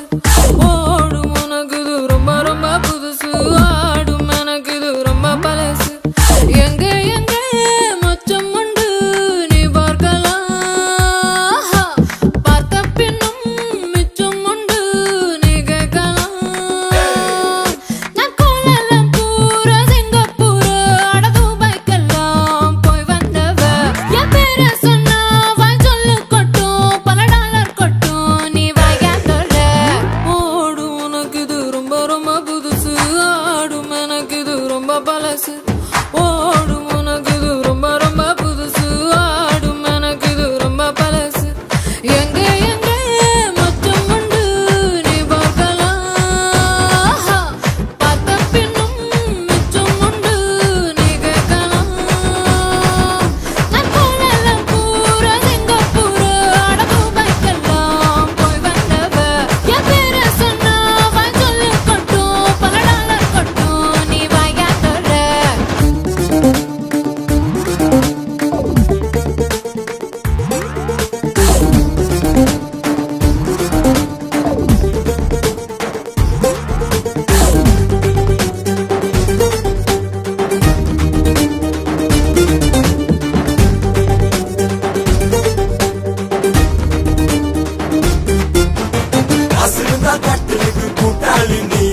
ஓடும் உனக்கு இது ரொம்ப ரொம்ப புதுசு ஆடும் எனக்கு இது ரொம்ப பழசு எங்க எங்க மொத்தம் உண்டு நீ பார்க்கலாம் பார்த்த பின்னும் மிச்சம் உண்டு நீ கேட்கலாம் நான் போனெல்லாம் பூரா சிங்கப்பூர் அடகு பைக்கெல்லாம் போய் வந்தவ என் பேரை சொன்னா வாய் சொல்லு கொட்டும் பல டாலர் கொட்டும் நீ வாயாத்தோட அசிருந்தா கட்டிலுக்கு கூட்டாளி நீ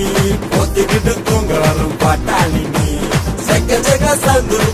பொத்திக்கிட்டு தூங்குறாரும் பாட்டாளி நீ செக்க செக்க சந்துரு